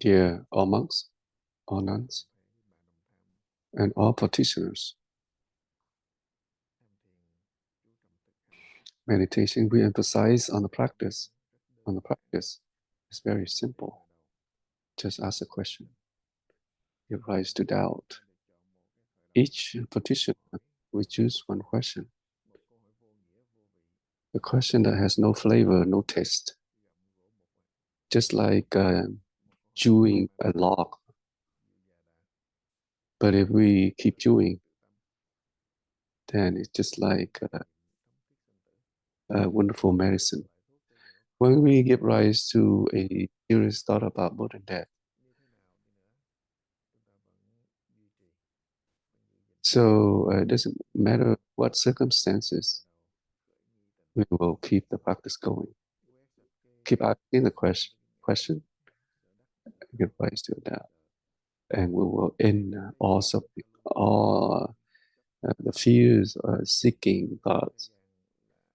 Yeah, all monks, all nuns, and all practitioners. Meditation, we emphasize on the practice. On the practice, it's very simple. Just ask a question. Give rise to doubt. Each practitioner, we choose one question. A question that has no flavor, no taste. Just like chewing a log. But if we keep chewing, then it's just like a wonderful medicine. When we give rise to a serious thought about birth and death, so it doesn't matter what circumstances, we will keep the practice going. Keep asking the question, give rise to that, and we will end all the fears, seeking thoughts.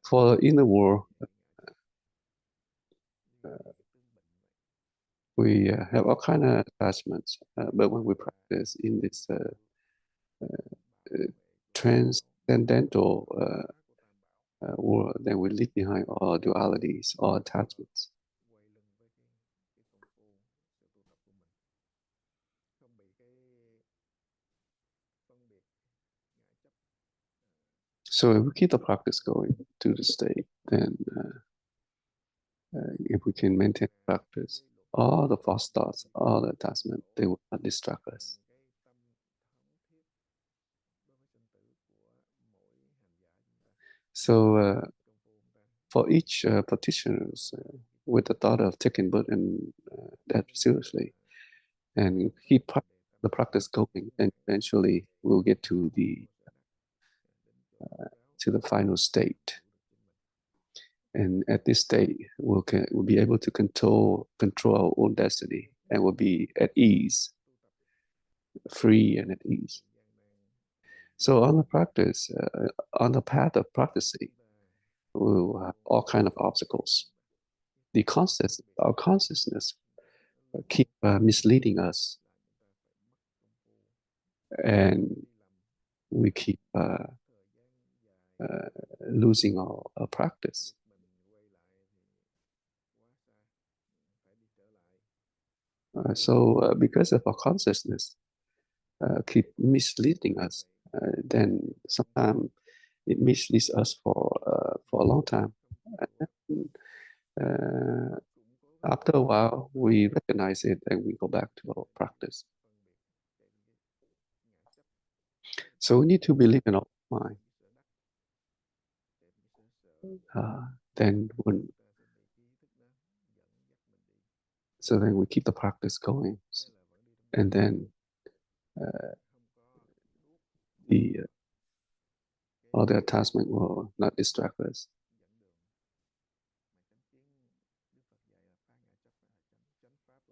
For in the world, we have all kind of attachments, but when we practice in this transcendental world, then we leave behind all dualities, all attachments. So if we keep the practice going to the state, then if we can maintain practice, all the false thoughts, all the attachment, they will not distract us. So for each practitioners, with the thought of taking birth and death seriously, and keep the practice going, and eventually we'll get to the final state. And at this state, we'll be able to control our own destiny, and we'll be at ease, free and at ease. So on the practice, on the path of practicing, we'll have all kind of obstacles. Our consciousness keep misleading us, and we keep losing our practice. So because of our consciousness keep misleading us, then sometimes it misleads us for a long time. After a while, we recognize it and we go back to our practice. So we need to believe in our mind. Then we keep the practice going, and then all the attachment will not distract us.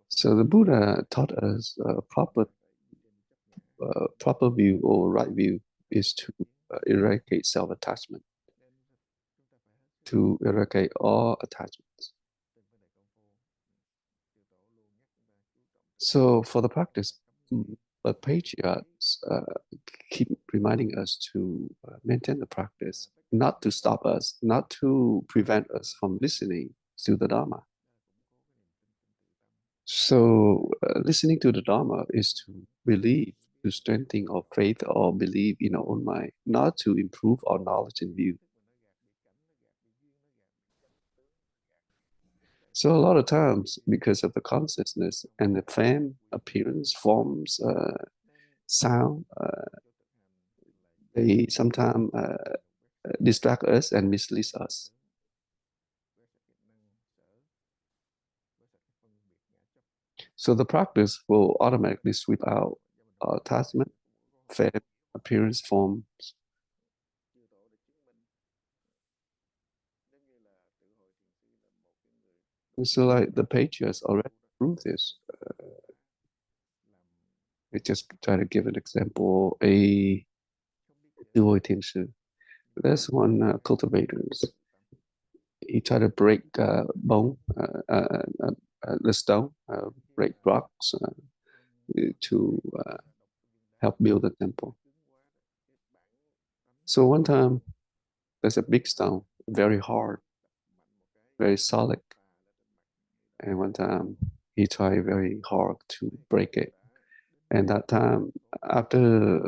So the Buddha taught us proper view or right view is to eradicate self-attachment, to eradicate all attachments. So for the practice, the patriarchs keep reminding us to maintain the practice, not to stop us, not to prevent us from listening to the Dharma. So listening to the Dharma is to believe, to strengthen our faith or believe in our own mind, not to improve our knowledge and view. So a lot of times, because of the consciousness and the fame, appearance, forms, sound, they sometimes distract us and mislead us. So the practice will automatically sweep out attachment, fame, appearance, forms. And so like the patriarchs already proved this. I just try to give an example. There's one cultivator. He tried to break bone, the stone, break rocks to help build the temple. So one time, there's a big stone, very hard, very solid. And one time, he tried very hard to break it. And that time, after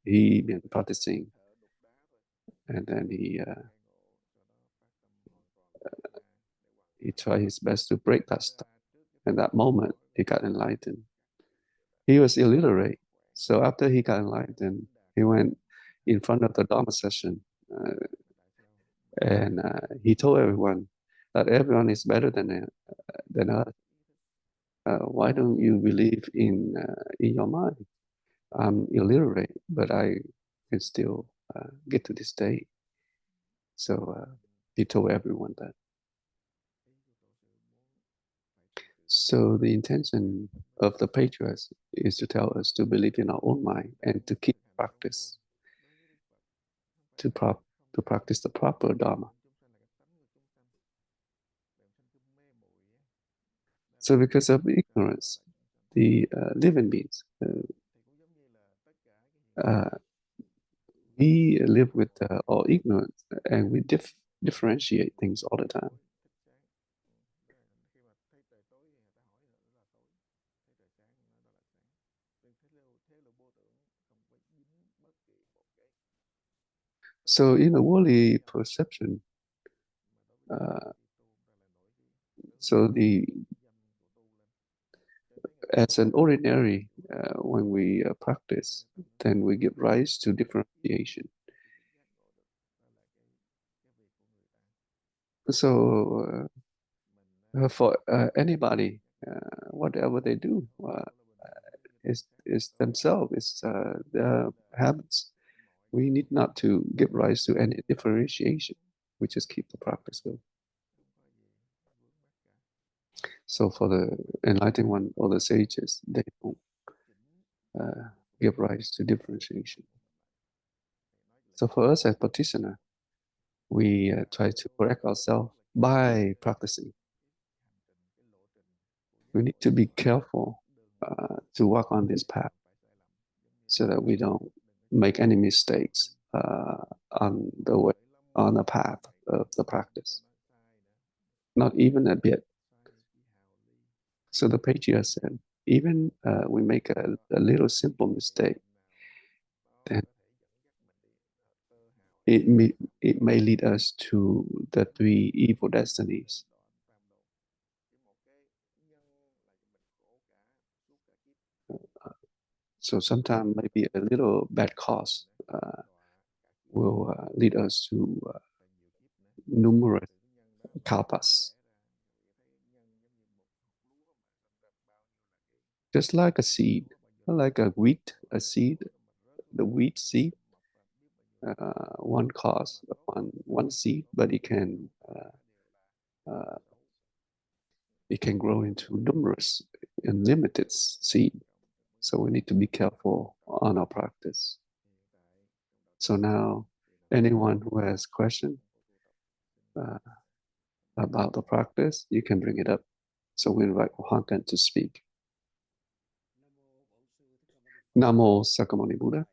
he been practicing, and then he tried his best to break that stone. And that moment, he got enlightened. He was illiterate. So after he got enlightened, he went in front of the Dharma session and he told everyone that everyone is better than us. Why don't you believe in your mind? I'm illiterate, but I can still get to this state. So he told everyone that. So the intention of the patriarchs is to tell us to believe in our own mind and to keep practice, to practice the proper Dharma. So because of ignorance, the living beings, we live with all ignorance and we differentiate things all the time. So in a worldly perception, as an ordinary, when we practice, then we give rise to differentiation. So for anybody, whatever they do is themselves, is their habits. We need not to give rise to any differentiation. We just keep the practice going. So for the enlightened one or the sages, they don't give rise to differentiation. So for us as practitioner, we try to correct ourselves by practicing. We need to be careful to walk on this path so that we don't make any mistakes on the path of the practice. Not even a bit. So the patriarch said, even we make a little simple mistake, then it may lead us to the 3 evil destinies. So sometimes maybe a little bad cause will lead us to numerous kalpas. Just like a seed, like a wheat, a seed, the wheat seed, one cause, one seed, but it can grow into numerous unlimited seed. So we need to be careful on our practice. So now, anyone who has question about the practice, you can bring it up. So we invite Hankan to speak. Namo Sakamuni Buddha,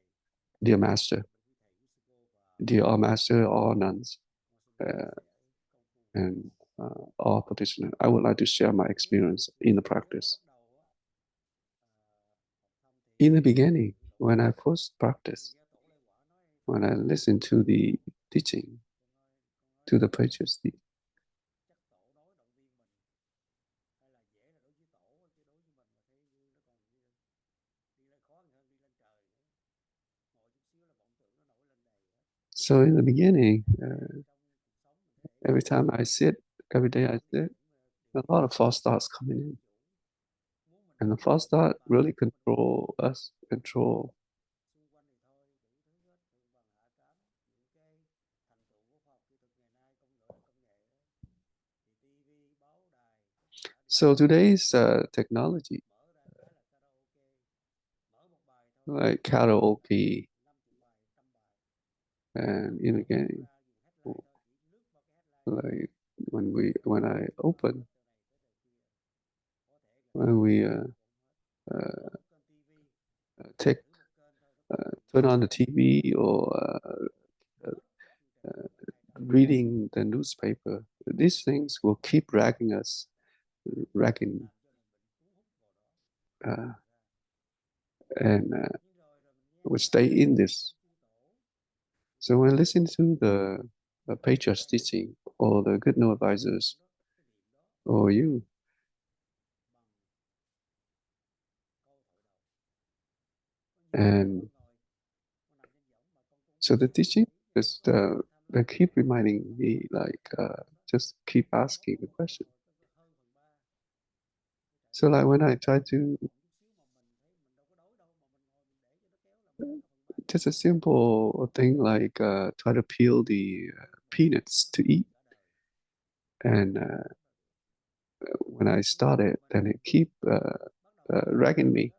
dear Master, dear all Master, all nuns, and all practitioners. I would like to share my experience in the practice. In the beginning, when I first practiced, when I listened to the teaching, to the preachers, so in the beginning, every time I sit, every day I sit, a lot of false thoughts coming in. And the false thought really control us, control. So today's technology, like karaoke, and in again, like when I open when we take turn on the TV or reading the newspaper, these things will keep dragging us, and will stay in this. So when listening to the patriarch's teaching or the good no advisors or you, and so the teaching is they keep reminding me, like, just keep asking the question. So like when I try to, just a simple thing like try to peel the peanuts to eat, and when I started, then it keep dragging me.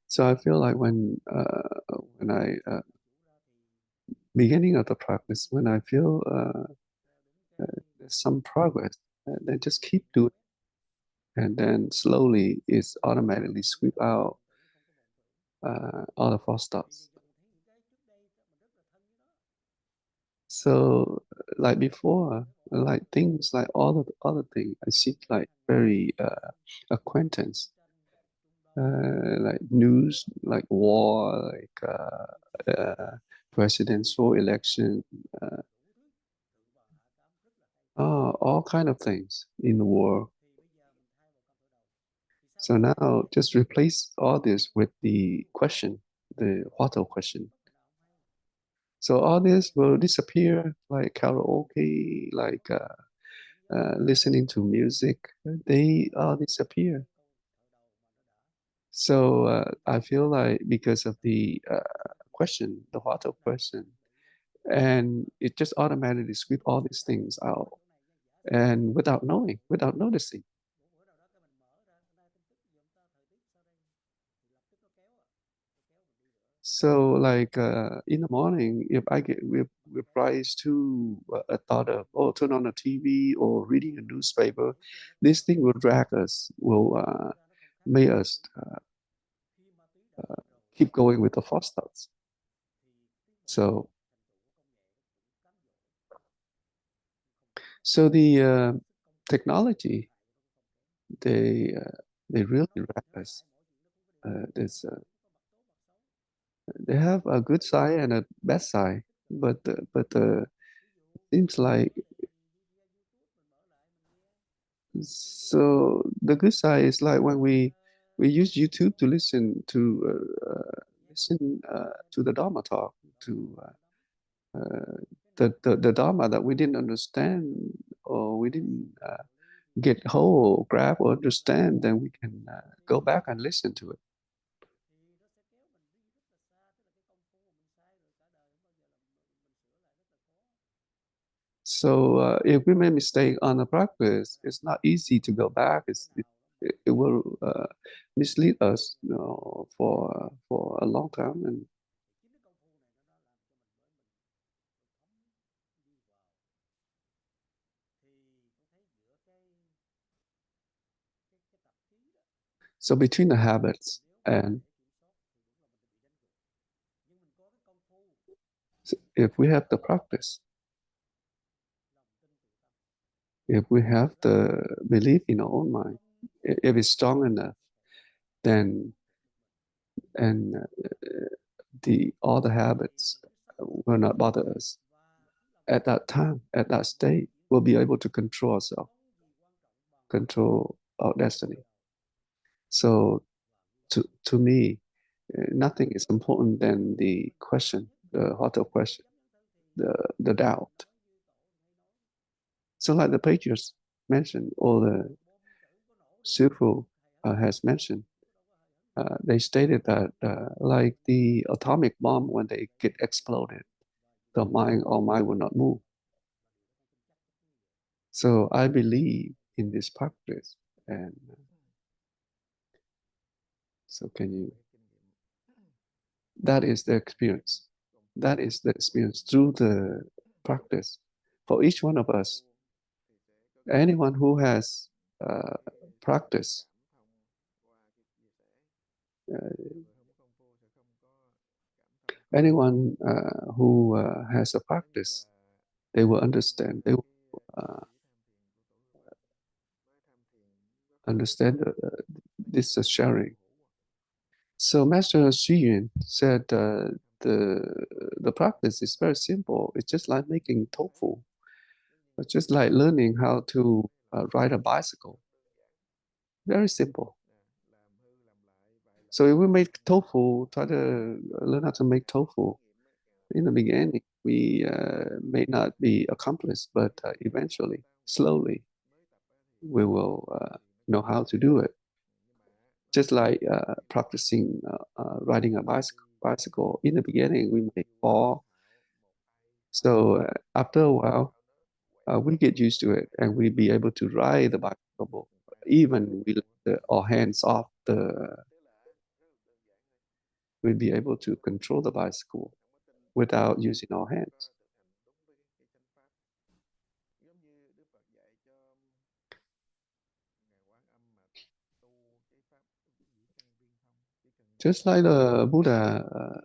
So I feel like when I beginning of the practice, when I feel there's some progress, then just keep doing, and then slowly it's automatically sweep out all the false thoughts. So like before, like things like all of the other things, I see like very acquaintance, like news, like war, like presidential election, all kind of things in the world. So now just replace all this with the question, the what question. So all this will disappear, like karaoke, like listening to music. They all disappear. So I feel like because of the question, the what question, and it just automatically sweep all these things out, and without knowing, without noticing. So like in the morning, if I get reprised to a thought of, oh, turn on the TV or reading a newspaper, this thing will drag us, will make us keep going with the false thoughts. So the technology, they really drag us. There's they have a good side and a bad side, but seems like, so the good side is like when we use YouTube to listen to the Dharma talk, to the Dharma that we didn't understand or we didn't get hold, grab, or understand, then we can go back and listen to it. So if we make mistake on the practice, it's not easy to go back. It will mislead us, for a long time. And so between the habits and, so if we have the practice, if we have the belief in our own mind, if it's strong enough, then and the all the habits will not bother us. At that time, at that state, we'll be able to control ourselves, control our destiny. So to me, nothing is important than the question, the hotel question, the doubt. So like the pages mentioned, or the Sifu has mentioned, they stated that like the atomic bomb, when they get exploded, our mind will not move. So I believe in this practice, and so can you? That is the experience. That is the experience through the practice. For each one of us, anyone who has practice, anyone who has a practice, they will understand. They will understand this sharing. So Master Xu Yun said the practice is very simple. It's just like making tofu. It's just like learning how to ride a bicycle. Very simple. So if we make tofu, try to learn how to make tofu. In the beginning, we may not be accomplished, but eventually, slowly, we will know how to do it. Just like practicing riding a bicycle. In the beginning, we may fall. So after a while, we get used to it, and we be able to ride the bicycle. Even we let our hands off we'll be able to control the bicycle without using our hands. Just like the Buddha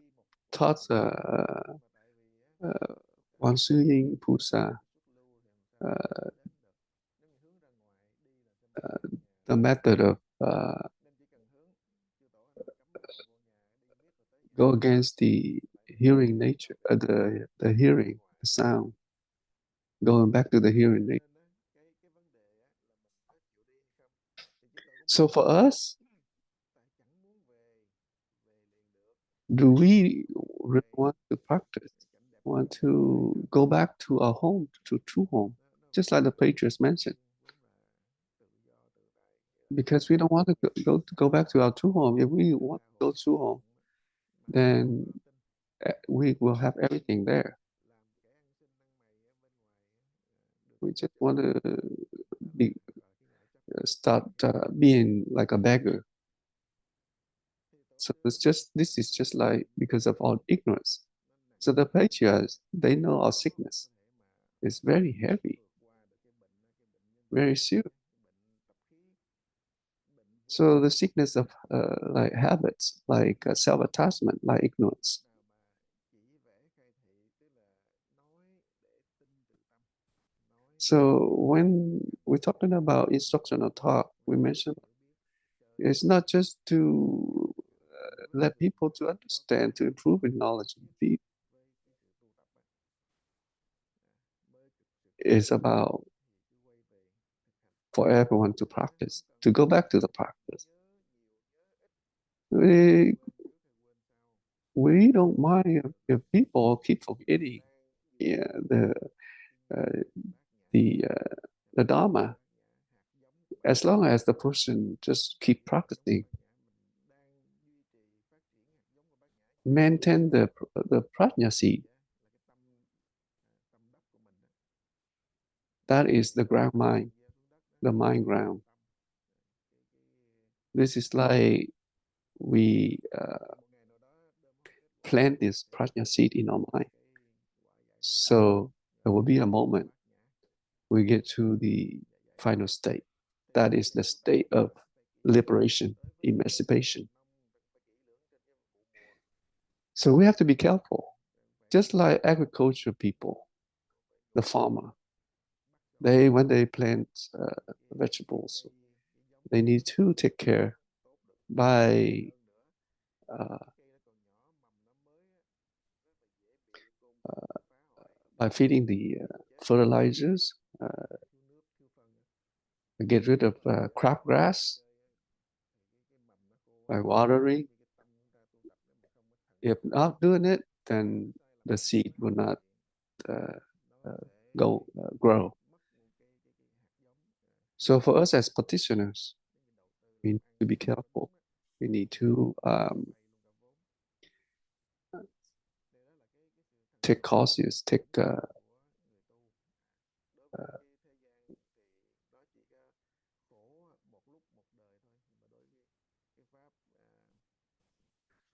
taught Wang Suying Pusa the method of go against the hearing nature, the hearing, the sound, going back to the hearing nature. So for us, do we really want to practice? Want to go back to our home, to true home, just like the patriots mentioned? Because we don't want to go back to our true home. If we want to go true home, then we will have everything there. We just want to be start being like a beggar. So this is just like because of our ignorance. So the patriarchs, they know our sickness is very heavy, very serious. So the sickness of like habits, like self-attachment, like ignorance. So when we're talking about instructional talk, we mentioned it's not just to let people to understand, to improve in knowledge and feed. It's about for everyone to practice, to go back to the practice. We don't mind if people keep forgetting yeah, uh, the Dharma, as long as the person just keep practicing, maintain the prajna seed. That is the ground mind, the mind ground. This is like we plant this prajna seed in our mind. So there will be a moment we get to the final state. That is the state of liberation, emancipation. So we have to be careful. Just like agriculture people, the farmer, when they plant vegetables, they need to take care by feeding the fertilizers, get rid of crabgrass, by watering. If not doing it, then the seed will not grow. So for us as practitioners, we need to be careful. We need to take courses,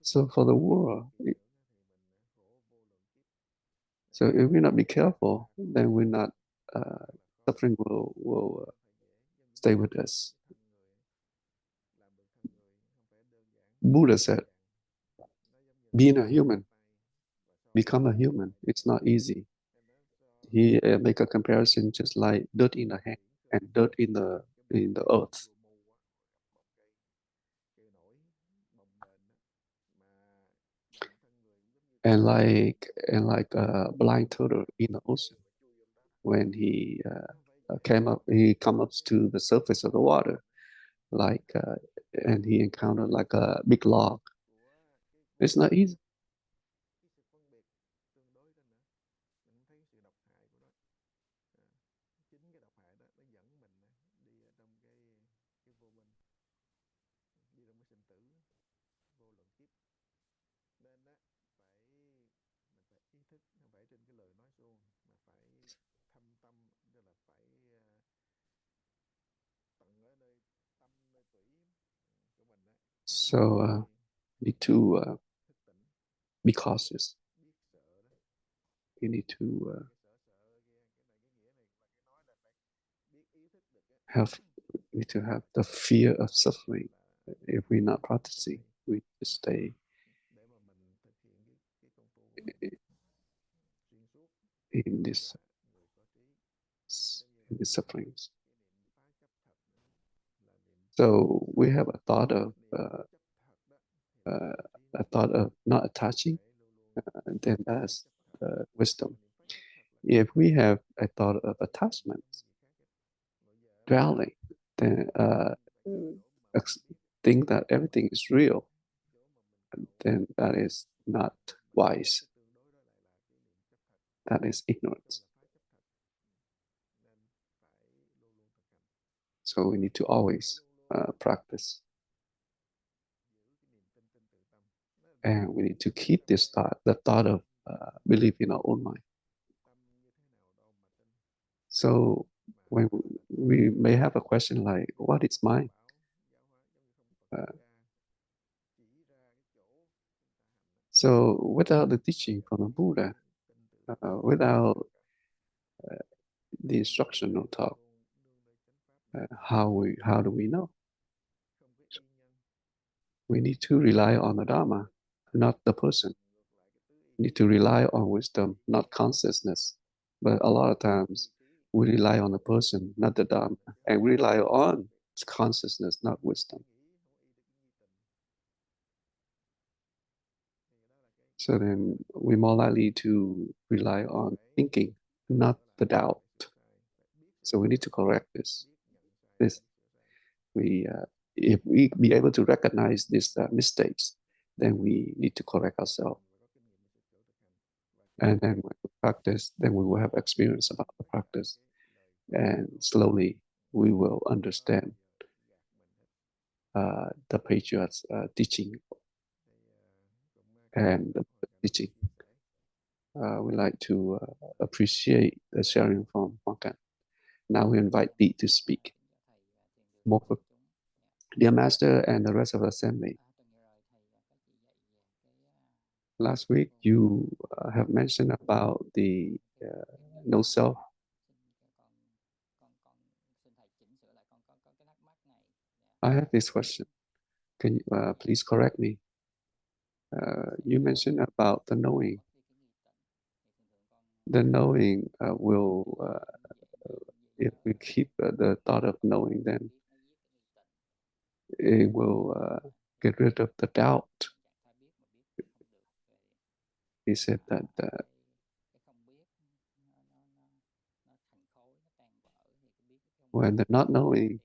so for the world, So if we not be careful, then we're not suffering will stay with us. Buddha said, being a human, become a human, it's not easy. He make a comparison just like dirt in the hand and dirt in the earth. And like a blind turtle in the ocean, when he come up to the surface of the water, and he encountered like a big log. It's not easy. So need to be cautious. You need to have the fear of suffering. If we're not practicing, we just stay in this sufferings. So we have a thought of not attaching, then that's wisdom. If we have a thought of attachment, dwelling, then think that everything is real, then that is not wise. That is ignorance. So we need to always practice. And we need to keep this thought, the thought of belief in our own mind. So when we may have a question like, what is mind? So without the teaching from the Buddha, without the instructional talk, how do we know? We need to rely on the Dharma, not the person. We need to rely on wisdom, not consciousness. But a lot of times we rely on the person, not the Dharma, and we rely on consciousness, not wisdom. So then we're more likely to rely on thinking, not the doubt. So we need to correct this. If we be able to recognize these mistakes, then we need to correct ourselves. And then when we practice, then we will have experience about the practice. And slowly we will understand the patriarch's teaching and the teaching. We like to appreciate the sharing from Hoàng. Now we invite Pete to speak. Dear Master and the rest of the assembly, last week you have mentioned about the no self. I have this question. Can you please correct me? You mentioned about the knowing. The knowing will, if we keep the thought of knowing, then it will get rid of the doubt. He said that when the not knowing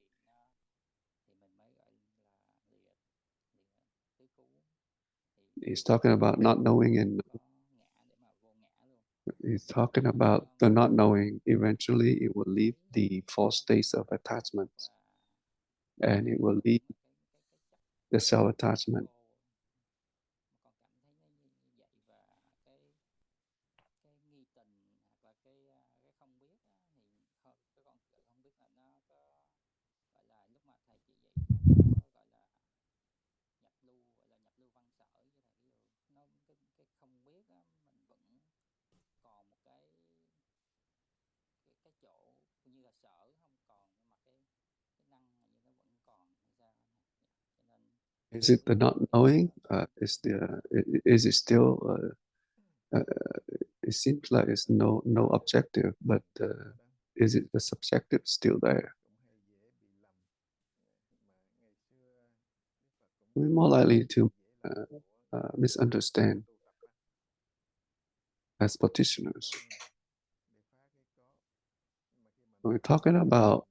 he's talking about not knowing, and he's talking about the not knowing. Eventually, it will leave the false states of attachment, and it will leave the self-attachment. Is it the not knowing? Is it still? It seems like it's no objective, but is it the subjective still there? We're more likely to misunderstand as practitioners. When we're talking about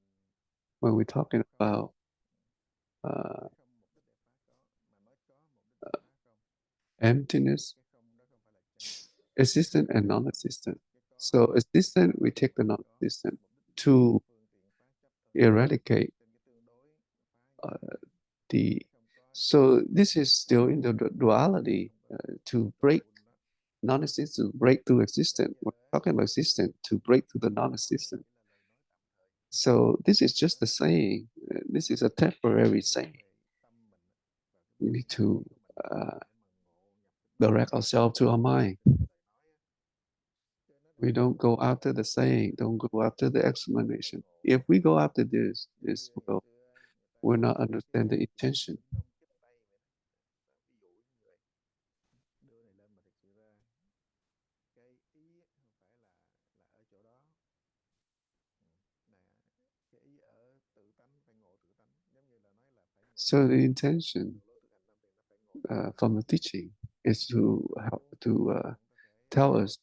emptiness, existent and non-existent. So existent, we take the non-existent to eradicate the. So this is still in the duality to break non-existent, break through existent. We're talking about existent to break through the non-existent. So this is just the saying. This is a temporary saying. We need to direct ourselves to our mind. We don't go after the saying, don't go after the explanation. If we go after this will not understand the intention. So the intention from the teaching is to help to tell us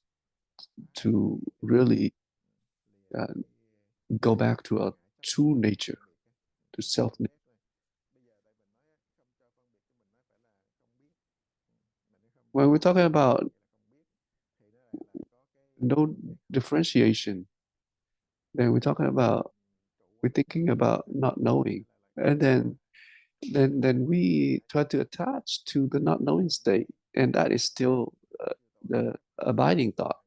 to really go back to our true nature, to self nature. When we're talking about no differentiation, then we're thinking about not knowing, and then we try to attach to the not knowing state, and that is still the abiding thought.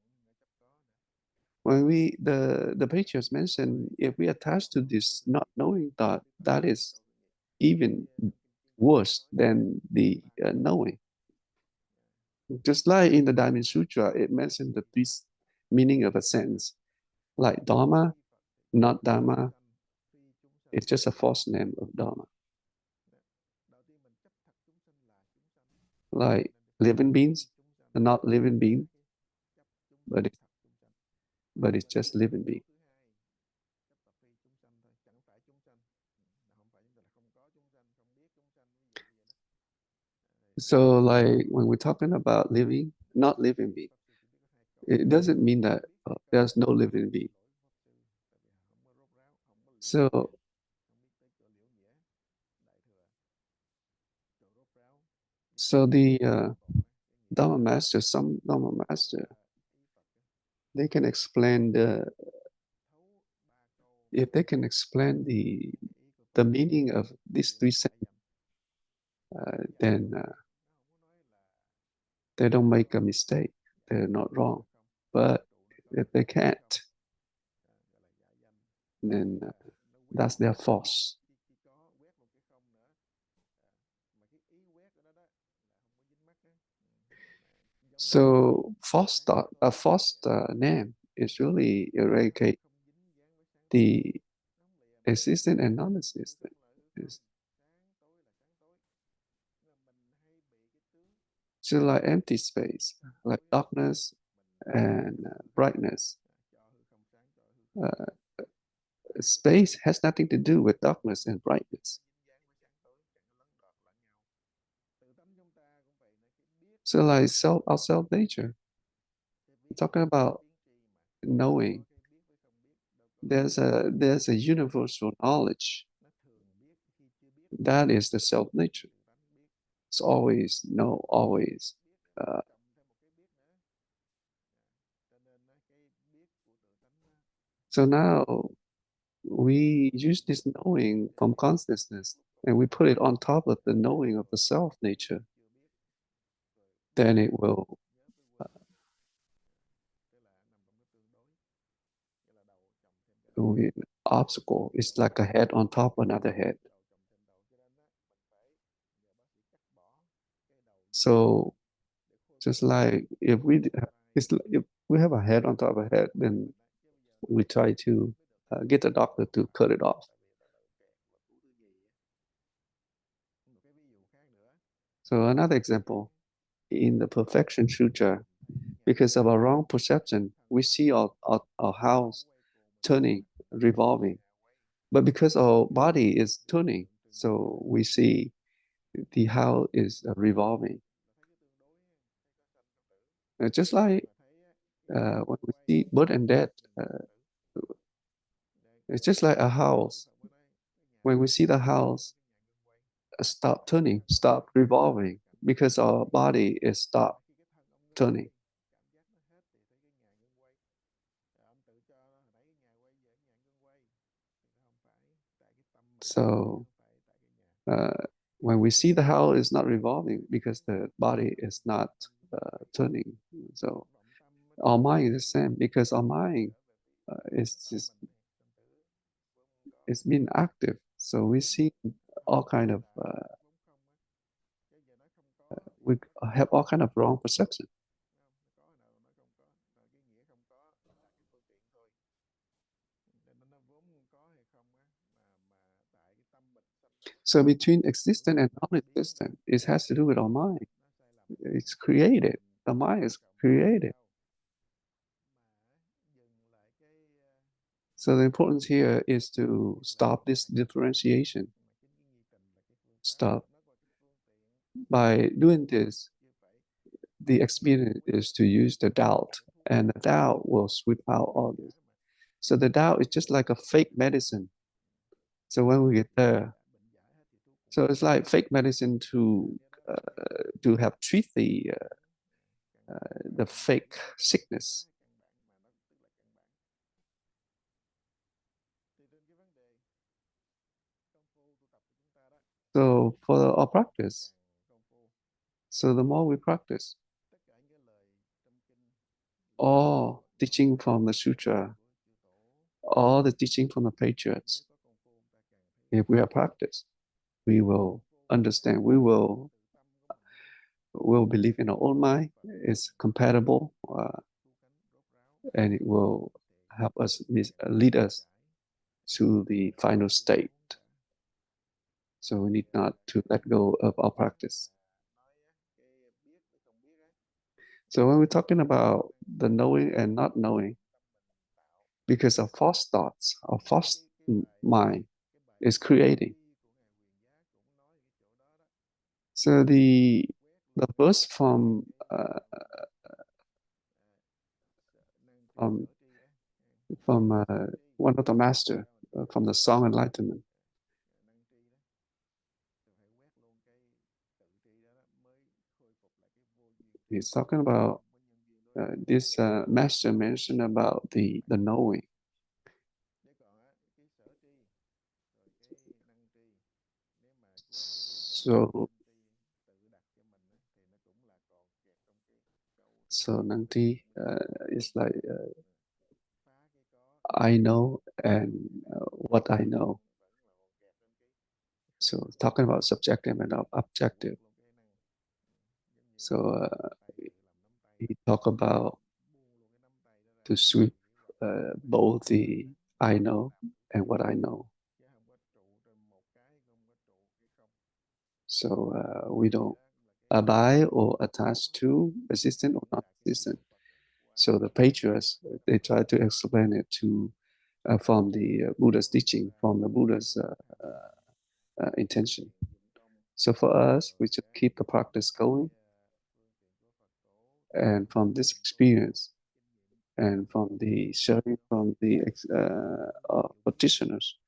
When the preachers mentioned, if we attach to this not knowing thought, that is even worse than the knowing. Just like in the Diamond Sutra, it mentioned the three meaning of a sentence, like Dharma, not Dharma. It's just a false name of Dharma. Like living beings, not living being, but it's just living being. So like when we're talking about living, not living being, it doesn't mean that there's no living being. So the Dharma master, some Dharma master, they can explain if they can explain the meaning of these three sentences, then they don't make a mistake. They're not wrong. But if they can't, then that's their false. So false thought, a false name is really eradicate the existent and non-existent. It's just like empty space, like darkness and brightness. Space has nothing to do with darkness and brightness. So like our self nature, we're talking about knowing. There's a universal knowledge. That is the self nature. It's always know, always. So now we use this knowing from consciousness and we put it on top of the knowing of the self nature. Then it will be an obstacle. It's like a head on top of another head. So just like if we have a head on top of a head, then we try to get the doctor to cut it off. So another example, in the Perfection Sutra, because of our wrong perception, we see our house turning, revolving. But because our body is turning, so we see the house is revolving. Just like when we see birth and death, it's just like a house. When we see the house stop turning, stop revolving, because our body is stop turning. So when we see the house is not revolving because the body is not turning. So our mind is the same, because our mind is it's been active. So we see all kind of we have all kind of wrong perception. So between existent and non-existent, it has to do with our mind. It's created. The mind is created. So the importance here is to stop this differentiation. Stop. By doing this, the experience is to use the doubt, and the doubt will sweep out all this. So the doubt is just like a fake medicine. So when we get there, so it's like fake medicine to have treat the fake sickness. So for our practice, so the more we practice, all teaching from the sutra, all the teaching from the patriarchs, if we have practice, we will understand, will believe in our own mind is compatible, and it will help us lead us to the final state. So we need not to let go of our practice. So when we're talking about the knowing and not knowing, because of false thoughts, our false mind is creating. So the verse from from one of the master from the Song Enlightenment. He's talking about this master mentioned about the knowing. So Nanti is like I know and what I know. So talking about subjective and objective. So he talk about to sweep both the I know and what I know. So we don't abide or attach to, resistant or not resistant. So the patriarchs, they try to explain it to from the Buddha's teaching, from the Buddha's intention. So for us, we should keep the practice going. And from this experience, and from the sharing from the practitioners,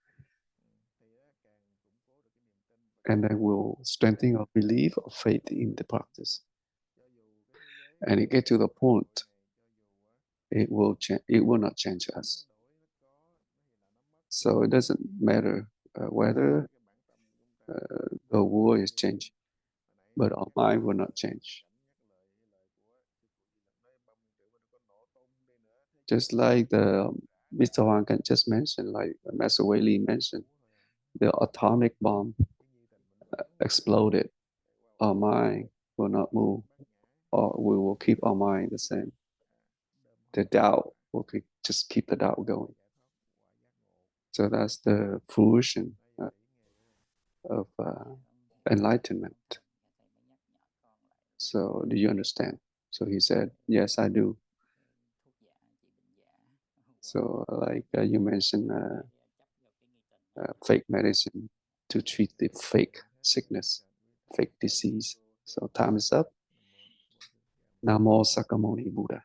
and then we'll strengthen our belief or faith in the practice. And it get to the point, it will change. It will not change us. So it doesn't matter whether the world is changing, but our mind will not change. Just like the Mr. Wang can just mention, like Master Wei Li mentioned, the atomic bomb exploded. Our mind will not move, or we will keep our mind the same. the doubt, okay, just keep the doubt going. So that's the fruition of enlightenment. So do you understand? So he said, yes, I do. So like you mentioned fake medicine to treat the fake sickness, fake disease. So time is up. Namo Sakamuni Buddha.